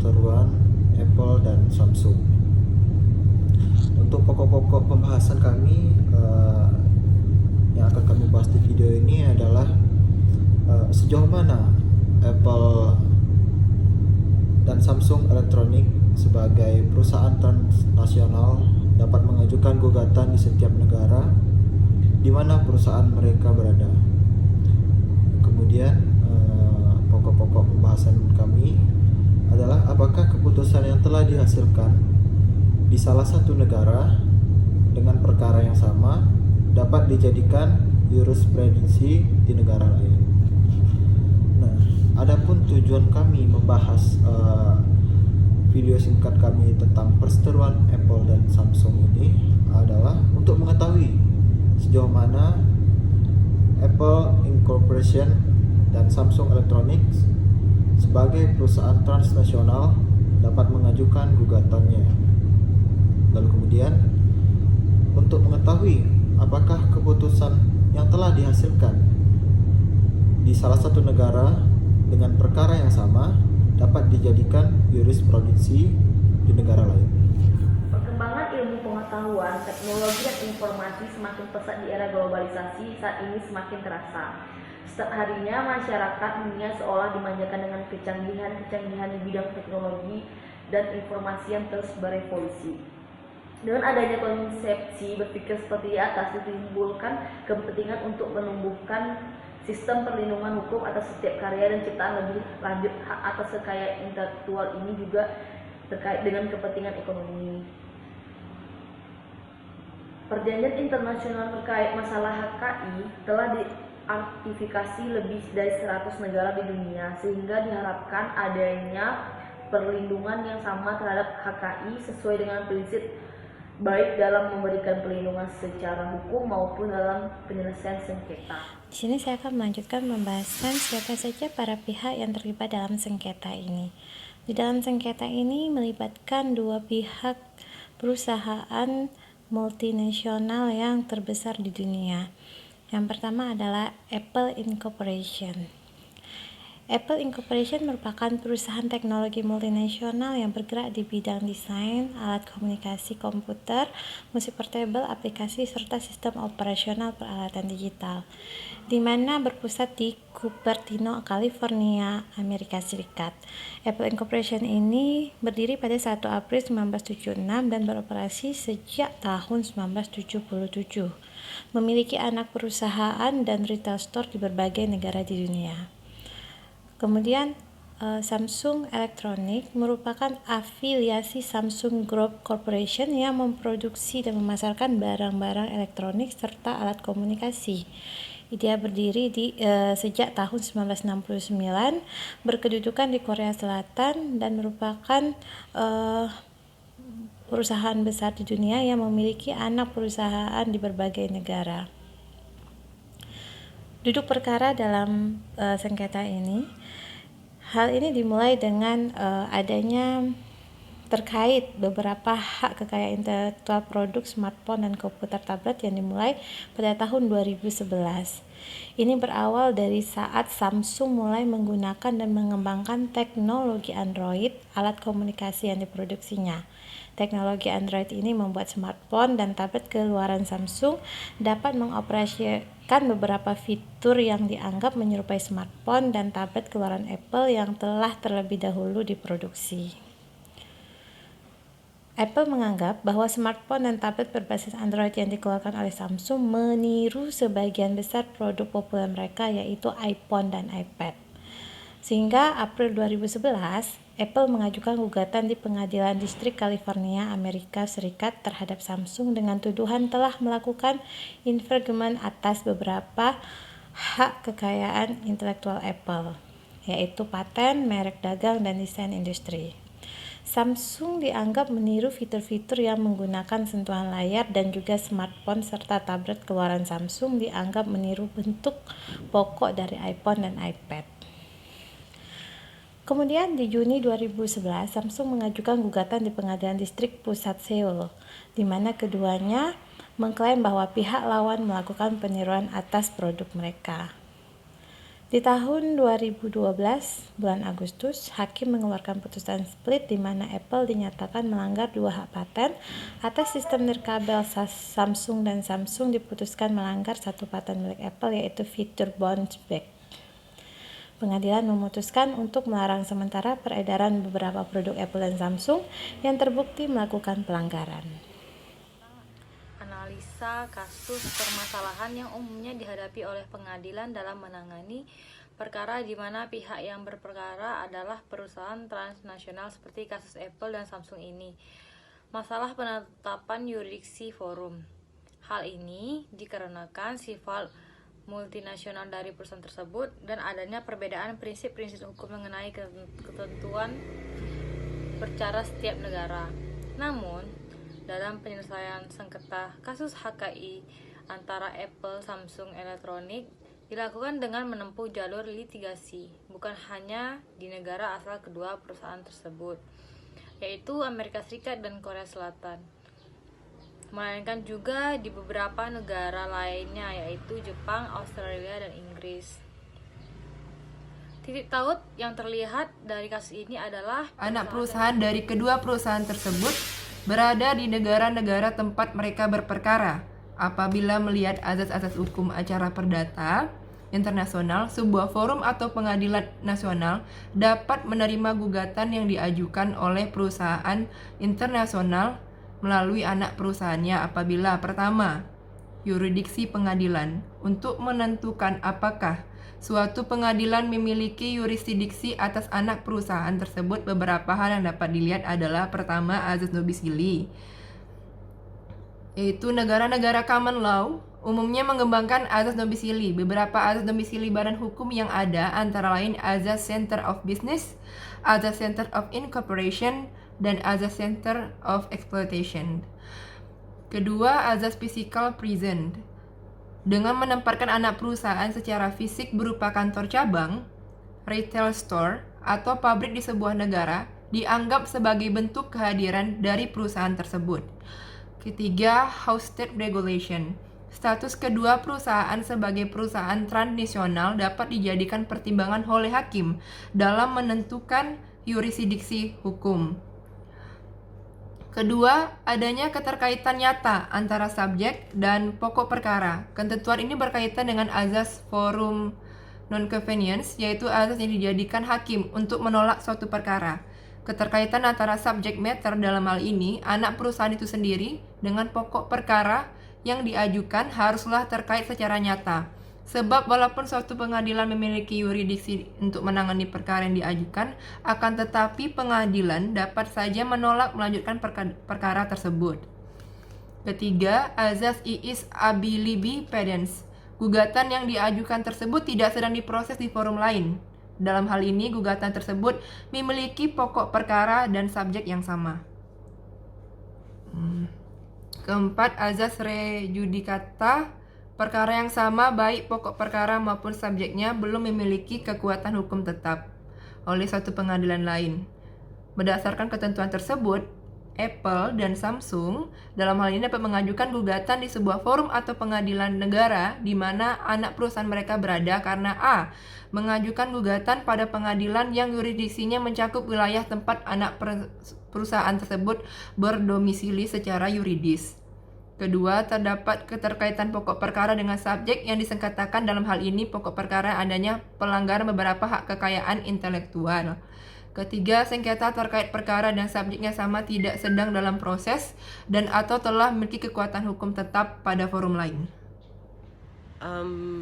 perseteruan Apple dan Samsung. Untuk pokok-pokok pembahasan kami yang akan kami bahas di video ini adalah sejauh mana Apple dan Samsung Electronics sebagai perusahaan transnasional dapat mengajukan gugatan di setiap negara di mana perusahaan mereka berada. Kemudian pokok-pokok pembahasan kami adalah apakah keputusan yang telah dihasilkan di salah satu negara dengan perkara yang sama dapat dijadikan jurisprudensi di negara lain. Nah, adapun tujuan kami membahas video singkat kami tentang perseteruan Apple dan Samsung ini adalah untuk mengetahui sejauh mana Apple Incorporation dan Samsung Electronics sebagai perusahaan transnasional dapat mengajukan gugatannya. Lalu kemudian untuk mengetahui apakah keputusan yang telah dihasilkan di salah satu negara dengan perkara yang sama dapat dijadikan jurisprudensi di negara lain. Perkembangan ilmu pengetahuan, teknologi dan informasi semakin pesat di era globalisasi saat ini semakin terasa. Setiap harinya masyarakat dunia seolah dimanjakan dengan kecanggihan di bidang teknologi dan informasi yang terus berevolusi. Dengan adanya konsepsi berpikir seperti di atas ditimbulkan kepentingan untuk menumbuhkan sistem perlindungan hukum atas setiap karya dan ciptaan lebih lanjut. Hak atas kekayaan intelektual ini juga terkait dengan kepentingan ekonomi. Perjanjian internasional terkait masalah HKI telah diratifikasi lebih dari 100 negara di dunia, sehingga diharapkan adanya perlindungan yang sama terhadap HKI sesuai dengan prinsip baik dalam memberikan perlindungan secara hukum maupun dalam penyelesaian sengketa. Di sini saya akan melanjutkan pembahasan siapa saja para pihak yang terlibat dalam sengketa ini. Di dalam sengketa ini melibatkan dua pihak perusahaan multinasional yang terbesar di dunia. Yang pertama adalah Apple Incorporation. Apple Incorporation merupakan perusahaan teknologi multinasional yang bergerak di bidang desain, alat komunikasi komputer, musik portable, aplikasi, serta sistem operasional peralatan digital, di mana berpusat di Cupertino, California, Amerika Serikat. Apple Incorporation ini berdiri pada 1 April 1976 dan beroperasi sejak tahun 1977. Memiliki anak perusahaan dan retail store di berbagai negara di dunia. Kemudian Samsung Electronics merupakan afiliasi Samsung Group Corporation yang memproduksi dan memasarkan barang-barang elektronik serta alat komunikasi. Dia berdiri sejak tahun 1969, berkedudukan di Korea Selatan dan merupakan perusahaan besar di dunia yang memiliki anak perusahaan di berbagai negara. Duduk perkara dalam sengketa ini. Hal ini dimulai dengan adanya terkait beberapa hak kekayaan intelektual produk smartphone dan komputer tablet yang dimulai pada tahun 2011. Ini berawal dari saat Samsung mulai menggunakan dan mengembangkan teknologi Android, alat komunikasi yang diproduksinya. Teknologi Android ini membuat smartphone dan tablet keluaran Samsung dapat mengoperasikan beberapa fitur yang dianggap menyerupai smartphone dan tablet keluaran Apple yang telah terlebih dahulu diproduksi. Apple menganggap bahwa smartphone dan tablet berbasis Android yang dikeluarkan oleh Samsung meniru sebagian besar produk populer mereka, yaitu iPhone dan iPad. Sehingga April 2011, Apple mengajukan gugatan di Pengadilan Distrik California, Amerika Serikat terhadap Samsung dengan tuduhan telah melakukan infringement atas beberapa hak kekayaan intelektual Apple, yaitu paten, merek dagang, dan desain industri. Samsung dianggap meniru fitur-fitur yang menggunakan sentuhan layar dan juga smartphone serta tablet keluaran Samsung dianggap meniru bentuk pokok dari iPhone dan iPad. Kemudian di Juni 2011, Samsung mengajukan gugatan di Pengadilan Distrik Pusat Seoul, di mana keduanya mengklaim bahwa pihak lawan melakukan peniruan atas produk mereka. Di tahun 2012, bulan Agustus, hakim mengeluarkan putusan split di mana Apple dinyatakan melanggar 2 hak paten atas sistem nirkabel Samsung dan Samsung diputuskan melanggar 1 paten milik Apple yaitu fitur bounce back. Pengadilan memutuskan untuk melarang sementara peredaran beberapa produk Apple dan Samsung yang terbukti melakukan pelanggaran. Analisa kasus permasalahan yang umumnya dihadapi oleh pengadilan dalam menangani perkara di mana pihak yang berperkara adalah perusahaan transnasional seperti kasus Apple dan Samsung ini. Masalah penetapan yurisdiksi forum. Hal ini dikarenakan sifat multinasional dari perusahaan tersebut dan adanya perbedaan prinsip-prinsip hukum mengenai ketentuan perkara setiap negara. Namun, dalam penyelesaian sengketa kasus HKI antara Apple Samsung Electronics dilakukan dengan menempuh jalur litigasi, bukan hanya di negara asal kedua perusahaan tersebut, yaitu Amerika Serikat dan Korea Selatan, melainkan juga di beberapa negara lainnya, yaitu Jepang, Australia, dan Inggris. Titik taut yang terlihat dari kasus ini adalah anak perusahaan dari kedua perusahaan tersebut berada di negara-negara tempat mereka berperkara. Apabila melihat azas-azas hukum acara perdata internasional, sebuah forum atau pengadilan nasional dapat menerima gugatan yang diajukan oleh perusahaan internasional melalui anak perusahaannya apabila pertama, yurisdiksi pengadilan untuk menentukan apakah suatu pengadilan memiliki yurisdiksi atas anak perusahaan tersebut. Beberapa hal yang dapat dilihat adalah pertama, azas domisili, yaitu negara-negara common law umumnya mengembangkan azas domisili. Beberapa azas domisili badan hukum yang ada antara lain azas center of business, azas center of incorporation, dan azas center of exploitation. Kedua, azas physical present. Dengan menempatkan anak perusahaan secara fisik berupa kantor cabang, retail store, atau pabrik di sebuah negara, dianggap sebagai bentuk kehadiran dari perusahaan tersebut. Ketiga, house state regulation. Status kedua perusahaan sebagai perusahaan transnasional dapat dijadikan pertimbangan oleh hakim dalam menentukan yurisdiksi hukum. Kedua, adanya keterkaitan nyata antara subjek dan pokok perkara. Ketentuan ini berkaitan dengan azas forum non-convenience, yaitu azas yang dijadikan hakim untuk menolak suatu perkara. Keterkaitan antara subject matter dalam hal ini, anak perusahaan itu sendiri, dengan pokok perkara yang diajukan haruslah terkait secara nyata. Sebab walaupun suatu pengadilan memiliki yurisdiksi untuk menangani perkara yang diajukan, akan tetapi pengadilan dapat saja menolak melanjutkan perkara tersebut. Ketiga, azas iis abilibi pedens. Gugatan yang diajukan tersebut tidak sedang diproses di forum lain. Dalam hal ini, gugatan tersebut memiliki pokok perkara dan subjek yang sama. Keempat, azas re judicata. Perkara yang sama baik pokok perkara maupun subjeknya belum memiliki kekuatan hukum tetap oleh suatu pengadilan lain. Berdasarkan ketentuan tersebut, Apple dan Samsung dalam hal ini dapat mengajukan gugatan di sebuah forum atau pengadilan negara di mana anak perusahaan mereka berada karena a. mengajukan gugatan pada pengadilan yang yurisdiksinya mencakup wilayah tempat anak perusahaan tersebut berdomisili secara yuridis. Kedua, terdapat keterkaitan pokok perkara dengan subjek yang disengketakan. Dalam hal ini, pokok perkara adanya pelanggaran beberapa hak kekayaan intelektual. Ketiga, sengketa terkait perkara dan subjeknya sama tidak sedang dalam proses dan atau telah memiliki kekuatan hukum tetap pada forum lain.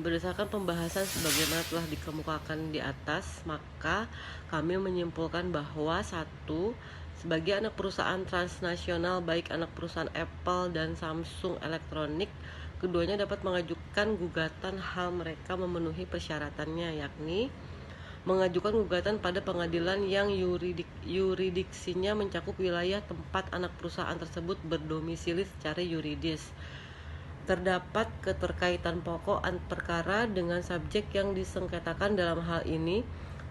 Berdasarkan pembahasan sebagaimana telah dikemukakan di atas, maka kami menyimpulkan bahwa satu, sebagai anak perusahaan transnasional baik anak perusahaan Apple dan Samsung Electronics, keduanya dapat mengajukan gugatan hal mereka memenuhi persyaratannya, yakni mengajukan gugatan pada pengadilan yang yurisdiksinya mencakup wilayah tempat anak perusahaan tersebut berdomisili secara yuridis. Terdapat keterkaitan pokok perkara dengan subjek yang disengketakan. Dalam hal ini,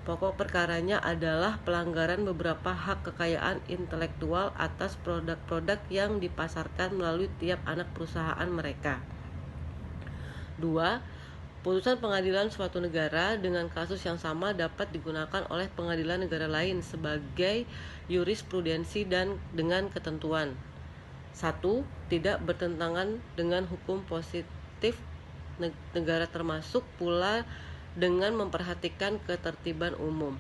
pokok perkaranya adalah pelanggaran beberapa hak kekayaan intelektual atas produk-produk yang dipasarkan melalui tiap anak perusahaan mereka. 2. Putusan pengadilan suatu negara dengan kasus yang sama dapat digunakan oleh pengadilan negara lain sebagai jurisprudensi dan dengan ketentuan: 1. Tidak bertentangan dengan hukum positif negara, termasuk pula dengan memperhatikan ketertiban umum.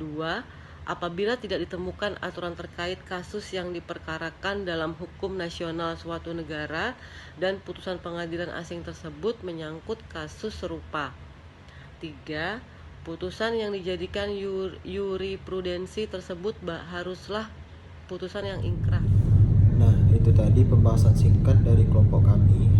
2. Apabila tidak ditemukan aturan terkait kasus yang diperkarakan dalam hukum nasional suatu negara dan putusan pengadilan asing tersebut menyangkut kasus serupa. 3. Putusan yang dijadikan jurisprudensi tersebut haruslah putusan yang ingkrah. Nah, itu tadi pembahasan singkat dari kelompok kami